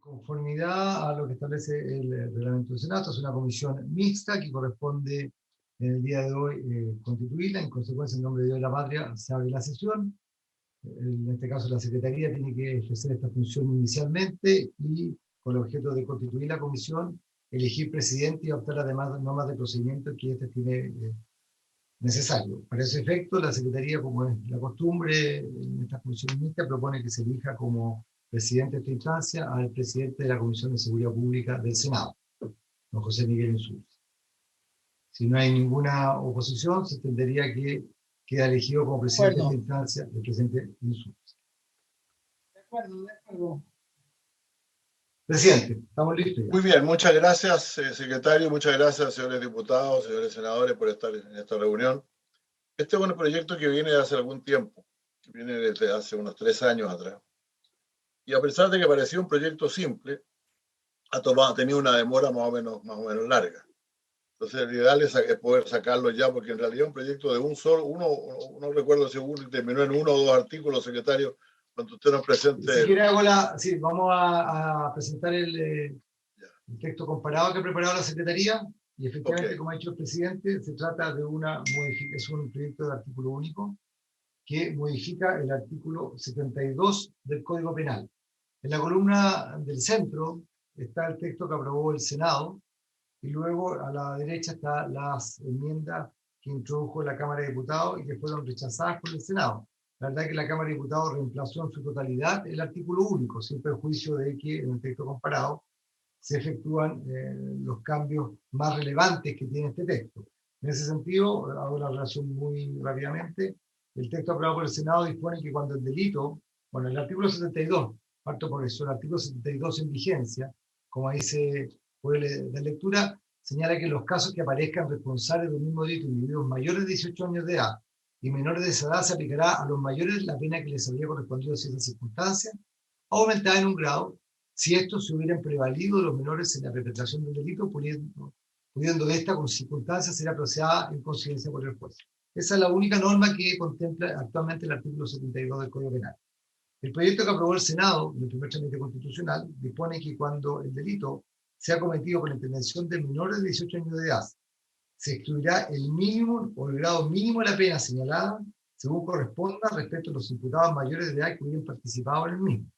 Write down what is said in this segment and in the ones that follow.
Conformidad a lo que establece el reglamento del Senado, es una comisión mixta que corresponde en el día de hoy constituirla. En consecuencia, en nombre de Dios y la Patria, se abre la sesión. En este caso, la Secretaría tiene que ejercer esta función inicialmente y, con el objeto de constituir la comisión, elegir presidente y adoptar las demás normas de procedimiento que éste tiene necesario. Para ese efecto, la Secretaría, como es la costumbre en esta comisión mixta, propone que se elija como presidente de esta instancia al presidente de la Comisión de Seguridad Pública del Senado, don José Miguel Insulza. Si no hay ninguna oposición, se entendería que queda elegido como presidente de esta instancia el presidente Insulza. De acuerdo. Presidente, estamos listos ya. Muy bien, muchas gracias, secretario, muchas gracias, señores diputados, señores senadores, por estar en esta reunión. Este es un proyecto que viene de hace algún tiempo, que viene desde hace unos 3 años atrás. Y a pesar de que parecía un proyecto simple, ha tenido una demora más o menos larga. Entonces, el ideal es poder sacarlo ya, porque en realidad es un proyecto de no recuerdo si terminó en 1 o 2 artículos, secretario, cuando usted nos presente. Si quiere, sí, vamos a presentar el texto comparado que ha preparado la Secretaría, y efectivamente, como ha dicho el presidente, se trata de es un proyecto de artículo único que modifica el artículo 72 del Código Penal. En la columna del centro está el texto que aprobó el Senado, y luego a la derecha están las enmiendas que introdujo la Cámara de Diputados y que fueron rechazadas por el Senado. La verdad es que la Cámara de Diputados reemplazó en su totalidad el artículo único, sin perjuicio de que en el texto comparado se efectúan los cambios más relevantes que tiene este texto. En ese sentido, hago la relación muy rápidamente. El texto aprobado por el Senado dispone que cuando el delito, bueno, el artículo 72, parto por eso, el artículo 72 en vigencia, como ahí se puede dar lectura, señala que en los casos que aparezcan responsables de un mismo delito individuos mayores de 18 años de edad y menores de esa edad, se aplicará a los mayores la pena que les habría correspondido en esas circunstancias, aumentada en un grado, si estos se hubieran prevalido de los menores en la perpetración del delito, pudiendo esta con circunstancias ser apreciada en conciencia por el juez. Esa es la única norma que contempla actualmente el artículo 72 del Código Penal. El proyecto que aprobó el Senado, en el primer trámite constitucional, dispone que cuando el delito sea cometido con la intervención de menores de 18 años de edad, se excluirá el mínimo o el grado mínimo de la pena señalada según corresponda respecto a los imputados mayores de edad que hubieran participado en el mismo.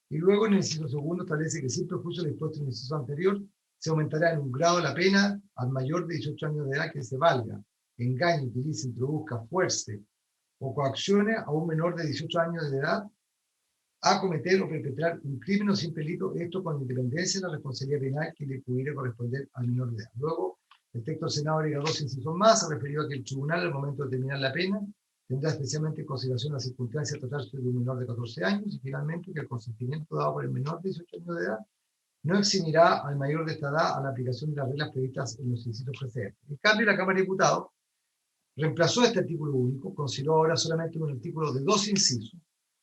Y luego en el inciso segundo establece que sin perjuicio del dispuesto en el inciso anterior, se aumentará en un grado la pena al mayor de 18 años de edad que se valga, engañe, utilice, introduzca, fuerce o coaccione a un menor de 18 años de edad a cometer o perpetrar un crimen o simple delito, esto con independencia de la responsabilidad penal que le pudiera corresponder al menor de edad. Luego, el texto del Senado agrega 2 incisos más, referido a que el tribunal, al momento de determinar la pena, tendrá especialmente en consideración la circunstancia de tratarse de un menor de 14 años, y finalmente que el consentimiento dado por el menor de 18 años de edad no eximirá al mayor de esta edad a la aplicación de las reglas previstas en los incisos precedentes. En cambio, la Cámara de Diputados reemplazó este artículo único, consideró ahora solamente un artículo de 2 incisos.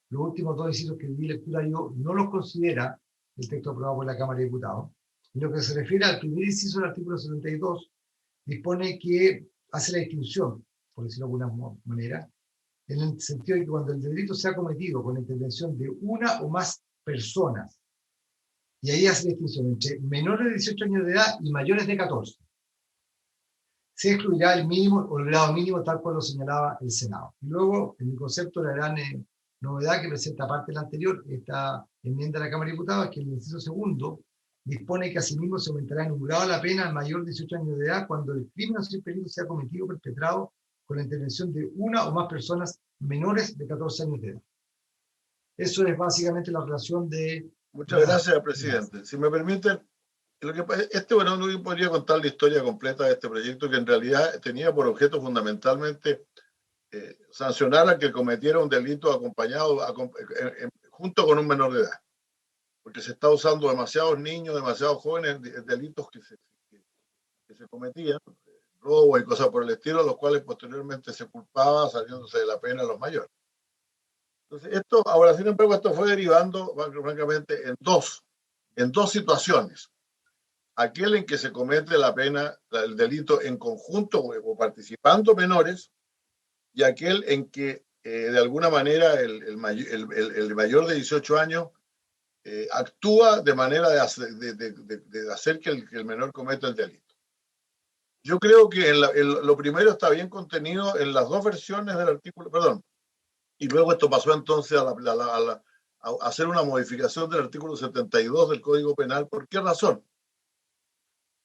Los últimos 2 incisos que di lectura yo no los considera el texto aprobado por la Cámara de Diputados. En lo que se refiere al primer inciso del artículo 72, dispone que hace la distinción, por decirlo de alguna manera, en el sentido de que cuando el delito sea cometido con la intervención de una o más personas, y ahí hace la distinción entre menores de 18 años de edad y mayores de 14, se excluirá el mínimo o el grado mínimo tal cual lo señalaba el Senado. Y luego, en el concepto, la gran novedad que presenta aparte de la anterior, esta enmienda de la Cámara de Diputados, es que el inciso segundo dispone que asimismo se aumentará en un grado la pena al mayor de 18 años de edad cuando el crimen o sin peligro sea cometido o perpetrado con la intervención de una o más personas menores de 14 años de edad. Eso es básicamente la relación de... Muchas gracias, presidente. Si me permiten, bueno, no podría contar la historia completa de este proyecto, que en realidad tenía por objeto fundamentalmente sancionar a que cometiera un delito acompañado, junto con un menor de edad. Porque se está usando demasiados niños, demasiados jóvenes, delitos que se cometían, robo y cosas por el estilo, los cuales posteriormente se culpaba saliéndose de la pena a los mayores. Entonces, ahora sin embargo, esto fue derivando, francamente, en dos situaciones. Aquel en que se comete la pena, el delito en conjunto o participando menores, y aquel en que de alguna manera el mayor de 18 años actúa de manera de hacer que el menor cometa el delito. Yo creo que lo primero está bien contenido en las dos versiones del artículo, perdón, y luego esto pasó entonces a hacer una modificación del artículo 72 del Código Penal. ¿Por qué razón?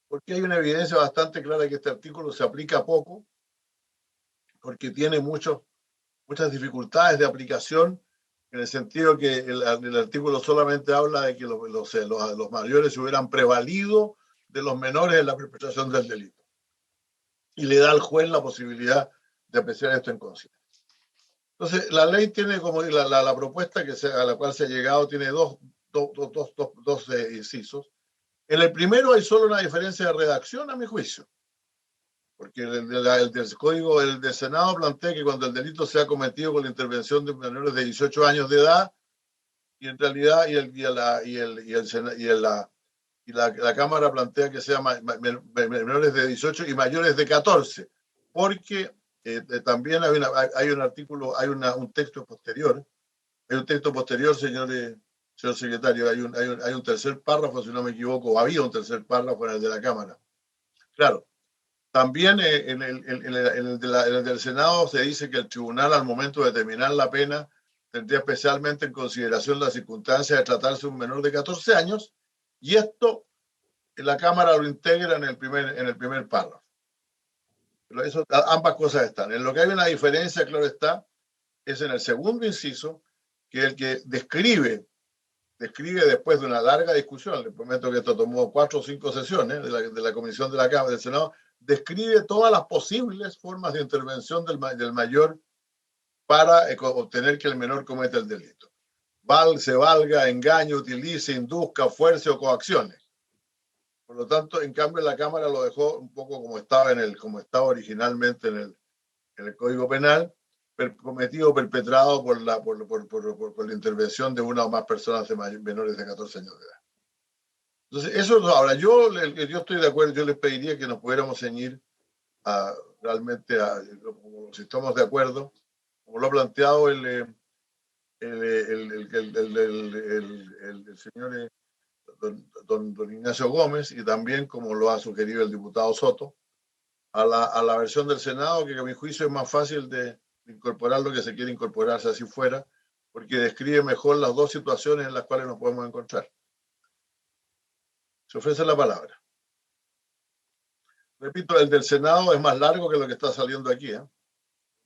Porque hay una evidencia bastante clara que este artículo se aplica poco, porque tiene muchas dificultades de aplicación, en el sentido que el artículo solamente habla de que los mayores se hubieran prevalido de los menores en la perpetración del delito. Y le da al juez la posibilidad de apreciar esto en consideración. Entonces, la ley tiene como la propuesta a la cual se ha llegado tiene dos incisos. En el primero hay solo una diferencia de redacción, a mi juicio, porque el del Código del Senado plantea que cuando el delito sea cometido con la intervención de menores de 18 años de edad, y en realidad la Cámara plantea que sea menores de 18 y mayores de 14, porque también hay un artículo, hay un texto posterior, señor secretario, hay un tercer párrafo, si no me equivoco, o había un tercer párrafo en el de la Cámara. Claro, también en el del Senado se dice que el tribunal, al momento de determinar la pena, tendría especialmente en consideración la circunstancia de tratarse de un menor de 14 años, y esto la Cámara lo integra en el primer párrafo. Pero ambas cosas están. En lo que hay una diferencia, claro está, es en el segundo inciso, que es el que describe después de una larga discusión, les prometo que esto tomó 4 o 5 sesiones de la Comisión de la Cámara del Senado, describe todas las posibles formas de intervención del mayor para obtener que el menor cometa el delito. Se valga, engaño, utilice, induzca, fuerce o coacciones. Por lo tanto, en cambio, la Cámara lo dejó un poco como estaba originalmente en el Código Penal, cometido o perpetrado por la intervención de una o más personas menores de 14 años de edad. Entonces, eso ahora, yo estoy de acuerdo, yo les pediría que nos pudiéramos ceñir realmente si estamos de acuerdo, como lo ha planteado el señor don Ignacio Gómez, y también como lo ha sugerido el diputado Soto, a la versión del Senado, que a mi juicio es más fácil de incorporar lo que se quiere incorporarse así fuera, porque describe mejor las dos situaciones en las cuales nos podemos encontrar. Se ofrece la palabra. Repito, el del Senado es más largo que lo que está saliendo aquí, ¿eh?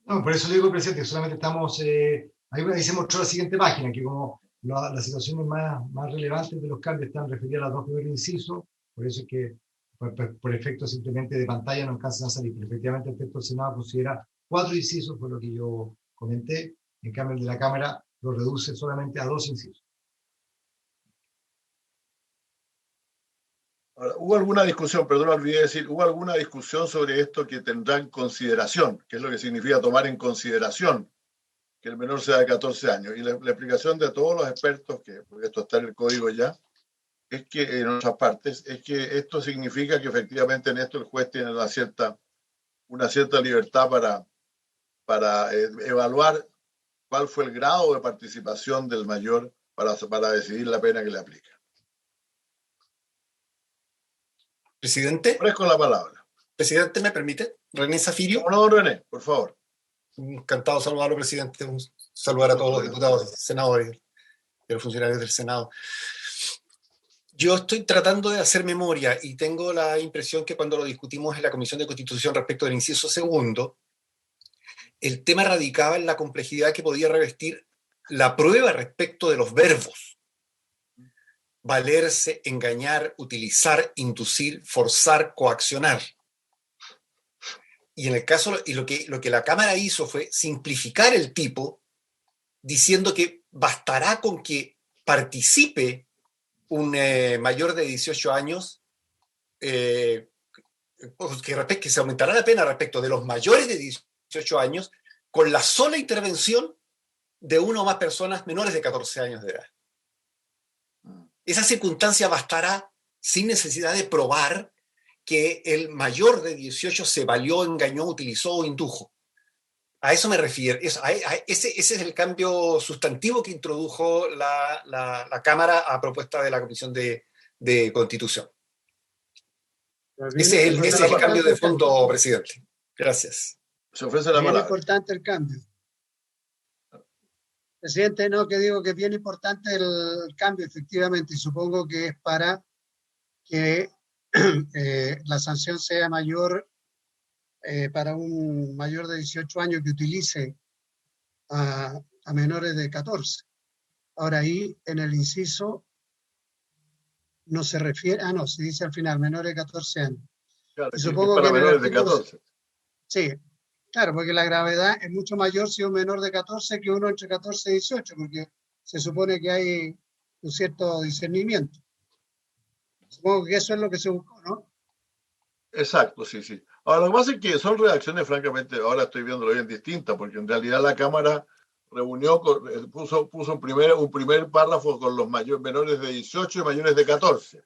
No, por eso le digo, presidente, solamente estamos, ahí se mostró la siguiente página, que como las situaciones más relevantes de los cambios están referidas a los dos primeros incisos, por eso es que por efecto simplemente de pantalla no alcanzan a salir, pero efectivamente el texto del Senado considera 4 incisos, por lo que yo comenté, en cambio el de la Cámara lo reduce solamente a 2 incisos. Ahora, hubo alguna discusión, perdón, olvidé decir, hubo alguna discusión sobre esto que tendrá en consideración, que es lo que significa tomar en consideración que el menor sea de 14 años. Y la explicación de todos los expertos, porque esto está en el código ya, es que en otras partes, es que esto significa que efectivamente en esto el juez tiene una cierta libertad para evaluar cuál fue el grado de participación del mayor para decidir la pena que le aplica. Presidente. Ofrezco la palabra. Presidente, ¿me permite? René Zafirio. No, René, por favor. Encantado de saludarlo, presidente. Saludar a todos los diputados, senadores y los funcionarios del Senado. Yo estoy tratando de hacer memoria y tengo la impresión que cuando lo discutimos en la Comisión de Constitución respecto del inciso segundo, el tema radicaba en la complejidad que podía revestir la prueba respecto de los verbos. Valerse, engañar, utilizar, inducir, forzar, coaccionar. Y en el caso, y lo que la Cámara hizo fue simplificar el tipo, diciendo que bastará con que participe un mayor de 18 años, que se aumentará la pena respecto de los mayores de 18 años, con la sola intervención de una o más personas menores de 14 años de edad. Esa circunstancia bastará sin necesidad de probar que el mayor de 18 se valió, engañó, utilizó o indujo. A eso me refiero. Ese es el cambio sustantivo que introdujo la Cámara a propuesta de la Comisión de Constitución. Ese es el cambio de fondo, presidente. Gracias. Se ofrece la Bien palabra. importante el cambio. Presidente, no, que digo que es bien importante el cambio, efectivamente, y supongo que es para que la sanción sea mayor para un mayor de 18 años que utilice a menores de 14. Ahora ahí en el inciso no se refiere, no, se dice al final, menores de 14 años. Claro, Y supongo para que menores de 14. Sí, claro, porque la gravedad es mucho mayor si un menor de 14 que uno entre 14 y 18, porque se supone que hay un cierto discernimiento. Supongo que eso es lo que se buscó, ¿no? Exacto, sí, sí. Ahora, lo que pasa es que son reacciones, francamente, ahora estoy viéndolo bien distintas, porque en realidad la Cámara reunió, puso un primer párrafo con los menores de 18 y mayores de 14.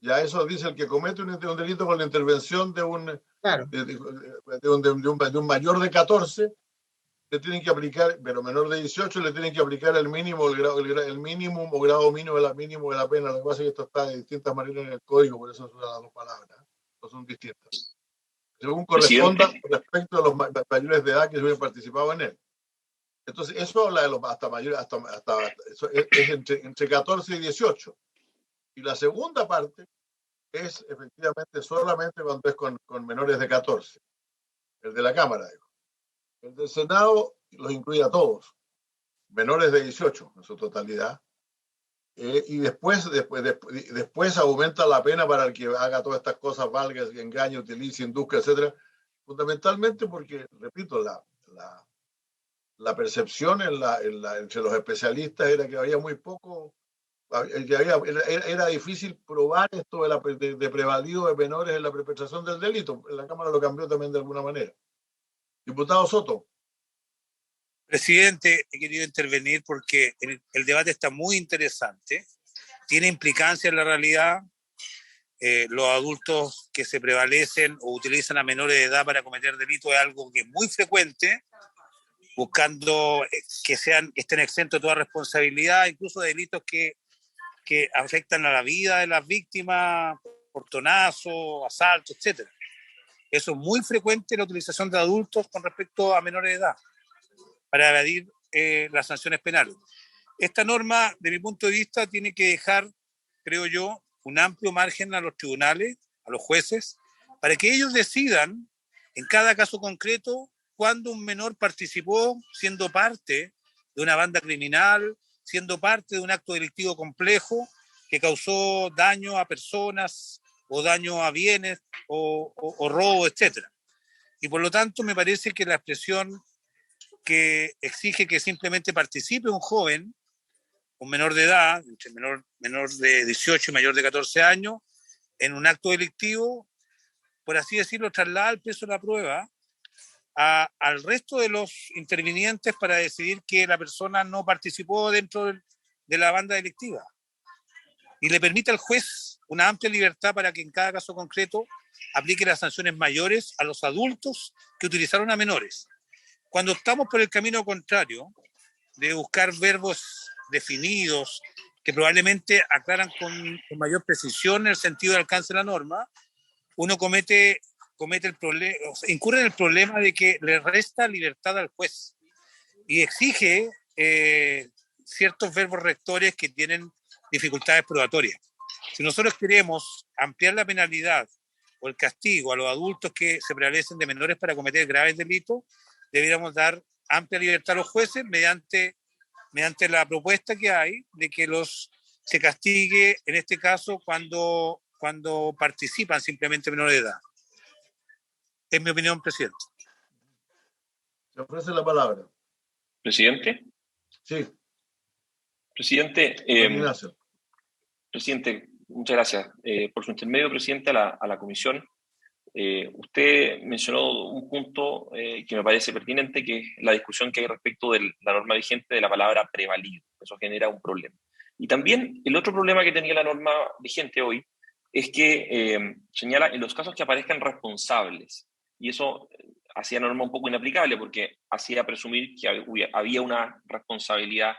Ya eso dice el que comete un delito con la intervención de un, Claro. de un mayor de 14, le tienen que aplicar, pero menor de 18 le tienen que aplicar el mínimo, el mínimo o grado mínimo de la pena. Lo que pasa es que esto está de distintas maneras en el código, por eso son las dos palabras, no son distintas. Según corresponda respecto a los mayores de edad que hubieran participado en él. Entonces, eso habla de los hasta mayores, es entre 14 y 18. Y la segunda parte es efectivamente solamente cuando es con menores de 14. El de la Cámara, digo. El del Senado los incluye a todos, menores de 18 en su totalidad. Y después aumenta la pena para el que haga todas estas cosas, valga, engañe, utilice, induzca, etcétera. Fundamentalmente porque, repito, la percepción entre los especialistas era que había muy poco, era difícil probar esto de prevalido de menores en la perpetración del delito. La Cámara lo cambió también de alguna manera. Diputado Soto. Presidente, he querido intervenir porque el debate está muy interesante, tiene implicancia en la realidad. Los adultos que se prevalecen o utilizan a menores de edad para cometer delitos es algo que es muy frecuente, buscando que estén exentos de toda responsabilidad, incluso de delitos que afectan a la vida de las víctimas, portonazo, asalto, etc. Eso es muy frecuente, la utilización de adultos con respecto a menores de edad, para evadir las sanciones penales. Esta norma, de mi punto de vista, tiene que dejar, creo yo, un amplio margen a los tribunales, a los jueces, para que ellos decidan, en cada caso concreto, cuándo un menor participó siendo parte de una banda criminal, siendo parte de un acto delictivo complejo que causó daño a personas o daño a bienes o robo, etc. Y por lo tanto me parece que la expresión que exige que simplemente participe un joven, un menor de edad, entre menor de 18 y mayor de 14 años, en un acto delictivo, por así decirlo, traslada el peso de la prueba al resto de los intervinientes para decidir que la persona no participó dentro de la banda delictiva. Y le permite al juez una amplia libertad para que en cada caso concreto aplique las sanciones mayores a los adultos que utilizaron a menores. Cuando estamos por el camino contrario de buscar verbos definidos que probablemente aclaran con mayor precisión el sentido de alcance de la norma, uno comete el problema, incurre en el problema de que le resta libertad al juez y exige ciertos verbos rectores que tienen dificultades probatorias. Si nosotros queremos ampliar la penalidad o el castigo a los adultos que se prevalecen de menores para cometer graves delitos, deberíamos dar amplia libertad a los jueces mediante la propuesta que hay de que se castigue, en este caso, cuando participan simplemente menores de edad. Es mi opinión, presidente. Se ofrece la palabra. ¿Presidente? Sí. Presidente, presidente, muchas gracias. Por su intermedio, presidente, a la comisión. Usted mencionó un punto que me parece pertinente, que es la discusión que hay respecto de la norma vigente de la palabra prevalido. Eso genera un problema. Y también el otro problema que tenía la norma vigente hoy es que señala en los casos que aparezcan responsables, y eso hacía la norma un poco inaplicable porque hacía presumir que había una responsabilidad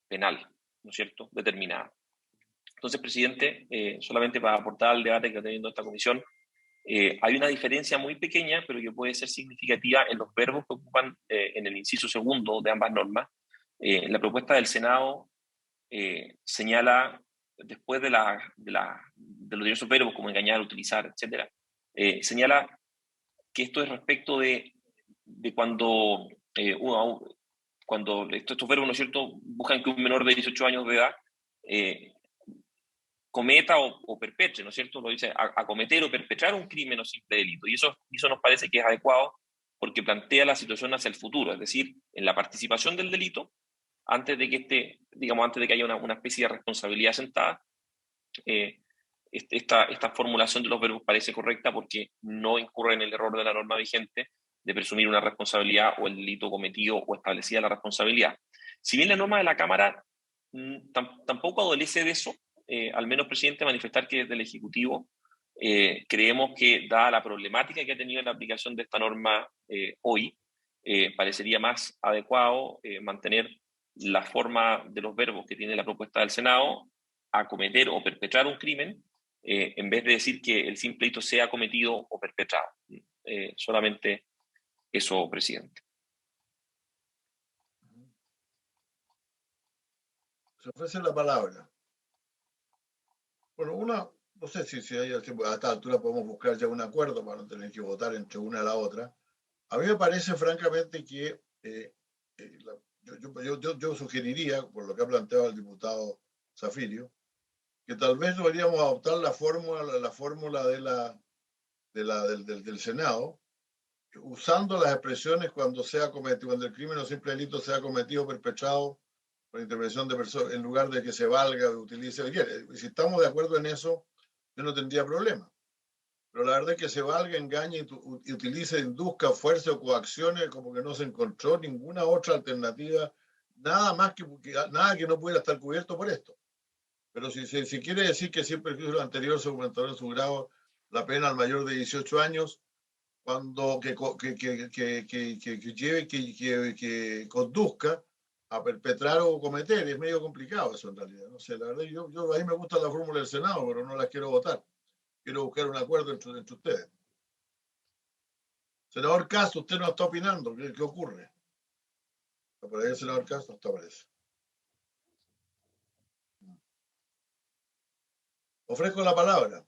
penal, ¿no es cierto?, determinada. Entonces, presidente, solamente para aportar al debate que está teniendo esta comisión, hay una diferencia muy pequeña, pero que puede ser significativa en los verbos que ocupan en el inciso segundo de ambas normas. La propuesta del Senado señala, después de los diversos verbos como engañar, utilizar, etc., señala que esto es respecto de cuando, cuando estos verbos, ¿no es cierto?, buscan que un menor de 18 años de edad cometa o perpetre, ¿no es cierto? Lo dice, acometer o perpetrar un crimen o simple delito. Y eso nos parece que es adecuado porque plantea la situación hacia el futuro, es decir, en la participación del delito, antes de que antes de que haya una especie de responsabilidad sentada, esta formulación de los verbos parece correcta porque no incurre en el error de la norma vigente de presumir una responsabilidad o el delito cometido o establecida la responsabilidad. Si bien la norma de la Cámara tampoco adolece de eso, al menos, presidente, manifestar que desde el Ejecutivo creemos que, dada la problemática que ha tenido la aplicación de esta norma hoy, parecería más adecuado mantener la forma de los verbos que tiene la propuesta del Senado, acometer o perpetrar un crimen, en vez de decir que el simple delito sea cometido o perpetrado. Solamente eso, presidente. Se ofrece la palabra. Bueno, no sé si hay, a esta altura podemos buscar ya un acuerdo para no tener que votar entre una y la otra. A mí me parece francamente que yo sugeriría, por lo que ha planteado el diputado Zafirio, que tal vez deberíamos adoptar la fórmula del Senado, usando las expresiones cuando el crimen o simple delito sea cometido o perpetrado por intervención de personas, en lugar de que se valga o utilice. Si estamos de acuerdo en eso, yo no tendría problema. Pero la verdad es que se valga, engañe y utilice, induzca, fuerza o coacciones, como que no se encontró ninguna otra alternativa, nada que no pudiera estar cubierto por esto. Pero si quiere decir que siempre el lo anterior se aumentó en su grado la pena al mayor de 18 años, cuando que conduzca a perpetrar o cometer, es medio complicado eso en realidad. No sé, la verdad, yo a mí me gusta la fórmula del Senado, pero no la quiero votar. Quiero buscar un acuerdo entre ustedes. Senador Castro, usted no está opinando. ¿Qué ocurre? ¿Aparece el senador Castro? No aparece. Ofrezco la palabra.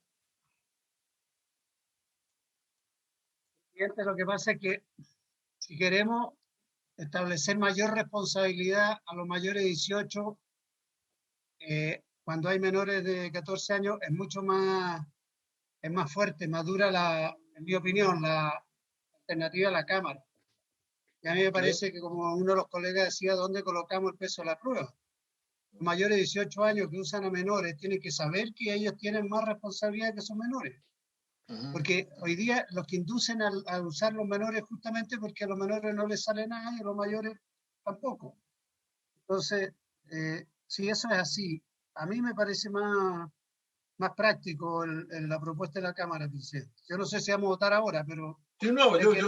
Lo que pasa es que si queremos establecer mayor responsabilidad a los mayores de 18, cuando hay menores de 14 años, es más fuerte, más dura, en mi opinión, la alternativa a la Cámara. Y a mí me parece que, como uno de los colegas decía, ¿dónde colocamos el peso de la prueba? Los mayores de 18 años que usan a menores tienen que saber que ellos tienen más responsabilidad que esos menores. Porque hoy día los que inducen a usar los menores justamente porque a los menores no les sale nada y a los mayores tampoco. Entonces, si eso es así, a mí me parece más práctico la propuesta de la Cámara, presidente. Yo no sé si vamos a votar ahora, pero... Sí, no, yo que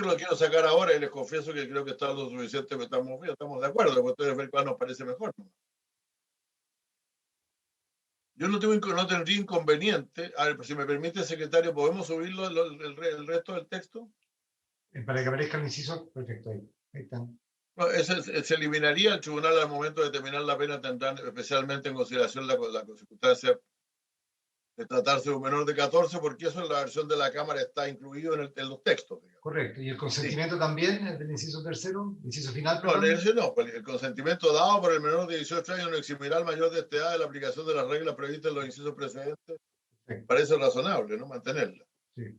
lo quiero sacar ahora y les confieso que creo que está lo suficiente, estamos de acuerdo, porque ustedes ven cuál nos parece mejor, ¿no? Yo no tendría inconveniente. A ver, si me permite, secretario, ¿podemos subirlo el resto del texto? Para que aparezca el inciso, perfecto, ahí están. No, se eliminaría el tribunal al momento de determinar la pena, tendrán especialmente en consideración la circunstancia de tratarse de un menor de 14, porque eso en la versión de la Cámara está incluido en los textos. Digamos. Correcto. ¿Y el consentimiento también, el del inciso tercero? ¿Inciso final? No, el consentimiento dado por el menor de 18 años no eximirá al mayor de esta edad de la aplicación de las reglas previstas en los incisos precedentes. Perfecto. Parece razonable, ¿no? Mantenerla. Sí.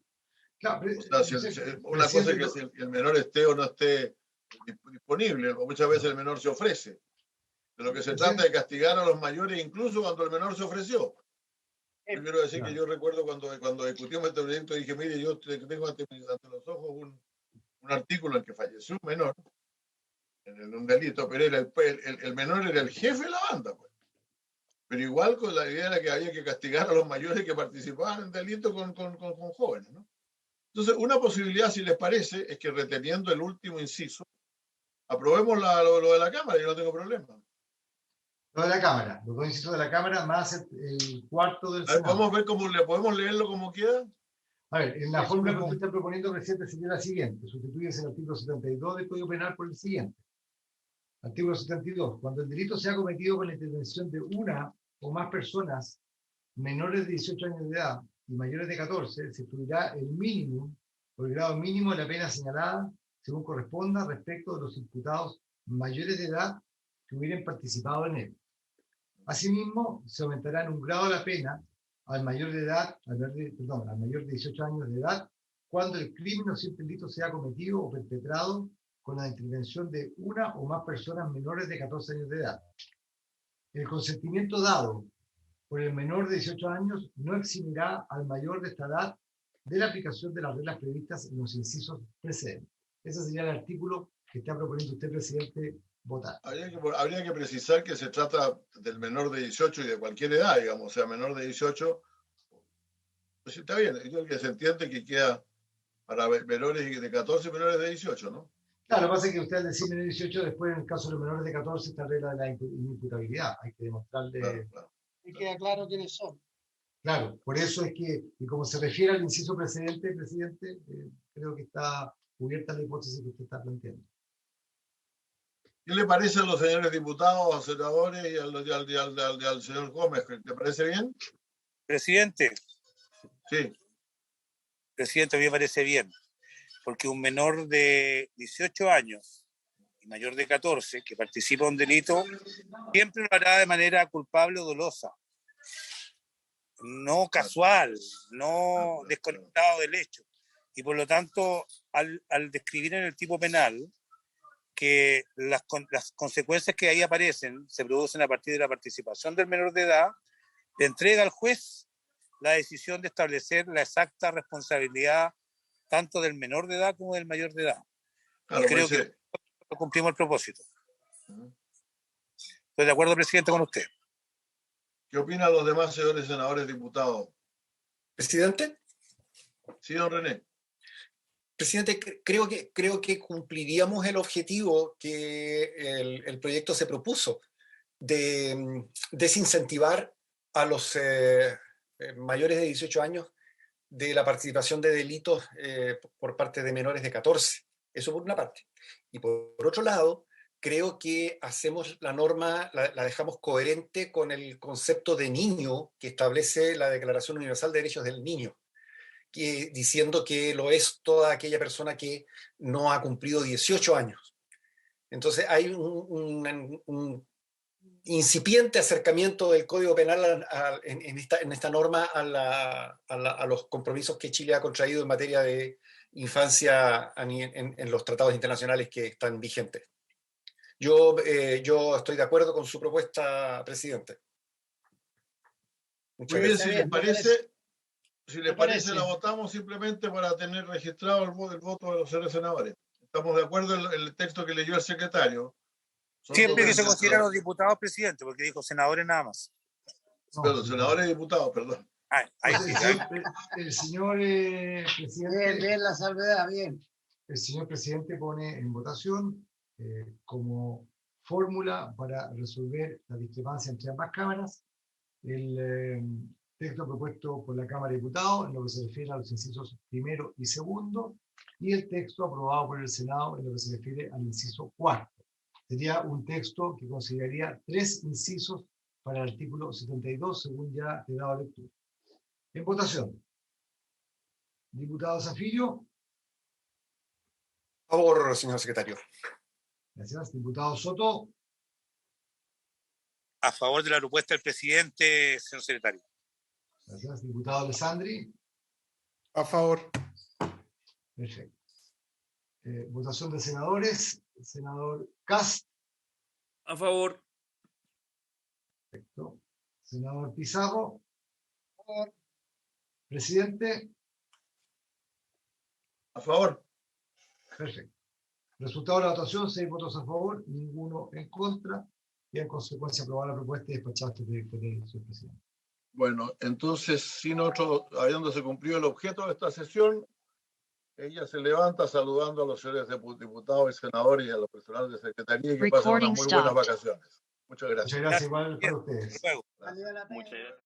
Claro, o sea, una cosa es que si el menor esté o no esté disponible, muchas veces el menor se ofrece. De lo que se trata es de castigar a los mayores, incluso cuando el menor se ofreció. Yo quiero decir que yo recuerdo cuando discutimos este proyecto, dije, mire, yo tengo ante los ojos un artículo en que falleció un menor en un delito, pero el menor era el jefe de la banda, pues. Pero igual con la idea era que había que castigar a los mayores que participaban en delitos con jóvenes, ¿no? Entonces, una posibilidad, si les parece, es que reteniendo el último inciso, aprobemos lo de la Cámara, yo no tengo problema. Lo de la Cámara, los dos incisos de la Cámara más el cuarto del Senado. Vamos a ver cómo le podemos leerlo como queda. A ver, en la fórmula que usted está proponiendo, presidente, sería la siguiente. Sustituyes el artículo 72 del Código Penal por el siguiente. Artículo 72. Cuando el delito sea cometido con la intervención de una o más personas menores de 18 años de edad y mayores de 14, se estudiará el mínimo o el grado mínimo de la pena señalada según corresponda respecto de los imputados mayores de edad que hubieran participado en él. Asimismo, se aumentará en un grado la pena al mayor de edad, al mayor de 18 años de edad, cuando el crimen o simple delito sea cometido o perpetrado con la intervención de una o más personas menores de 14 años de edad. El consentimiento dado por el menor de 18 años no eximirá al mayor de esta edad de la aplicación de las reglas previstas en los incisos precedentes. Ese sería el artículo que está proponiendo usted, presidente, votar. Habría que precisar que se trata del menor de 18 y de cualquier edad, digamos, o sea, menor de 18, pues está bien, yo creo que se entiende que queda para menores de 14 y menores de 18, ¿no? Claro, lo que pasa es que usted al decir menor de 18, después en el caso de los menores de 14 está regla de la inimputabilidad, hay que demostrarle... Claro. Y queda claro quiénes son. Claro, por eso es que, y como se refiere al inciso precedente, presidente, creo que está cubierta la hipótesis que usted está planteando. ¿Qué le parece a los señores diputados, a senadores y al señor Gómez? ¿Le parece bien? Presidente. Sí. Presidente, a mí me parece bien, porque un menor de 18 años y mayor de 14 que participa en un delito siempre lo hará de manera culpable o dolosa, no casual, no desconectado del hecho. Y por lo tanto, al describir en el tipo penal que las consecuencias que ahí aparecen se producen a partir de la participación del menor de edad, le entrega al juez la decisión de establecer la exacta responsabilidad tanto del menor de edad como del mayor de edad. Claro, y creo que cumplimos el propósito. Estoy de acuerdo, presidente, con usted. ¿Qué opinan los demás señores senadores diputados? Presidente. Sí, don René. Presidente, creo que cumpliríamos el objetivo que el proyecto se propuso de desincentivar a los mayores de 18 años de la participación de delitos por parte de menores de 14. Eso por una parte. Y por otro lado, creo que hacemos la norma, la dejamos coherente con el concepto de niño que establece la Declaración Universal de Derechos del Niño, diciendo que lo es toda aquella persona que no ha cumplido 18 años. Entonces hay un incipiente acercamiento del Código Penal en esta norma a los compromisos que Chile ha contraído en materia de infancia en los tratados internacionales que están vigentes. Yo estoy de acuerdo con su propuesta, presidente. Muy bien, si les parece, la votamos simplemente para tener registrado el voto de los señores senadores. ¿Estamos de acuerdo en el texto que leyó el secretario? Siempre que se consideran los diputados, presidente, porque dijo senadores nada más. Perdón, senadores y diputados, perdón. El señor presidente... Bien, la salvedad, bien. El señor presidente pone en votación como fórmula para resolver la discrepancia entre ambas cámaras el texto propuesto por la Cámara de Diputados en lo que se refiere a los incisos primero y segundo, y el texto aprobado por el Senado en lo que se refiere al inciso cuarto. Sería un texto que consideraría 3 incisos para el artículo 72, según ya he dado lectura. En votación. Diputado Zafiro. A favor, señor secretario. Gracias. Diputado Soto. A favor de la propuesta del presidente, señor secretario. Gracias. Diputado Alessandri. A favor. Perfecto. Votación de senadores. Senador Cast. A favor. Perfecto. Senador Pizarro. A favor. Presidente. A favor. Perfecto. Resultado de la votación: 6 votos a favor, ninguno en contra, y en consecuencia aprobada la propuesta y despachada este proyecto de ley, señor presidente. Bueno, entonces, habiéndose cumplido el objeto de esta sesión, ella se levanta saludando a los señores diputados y senadores y a los personales de secretaría y que pasen unas muy buenas vacaciones. Muchas gracias. Muchas gracias igual para ustedes. Hasta luego. Gracias. Muchas gracias.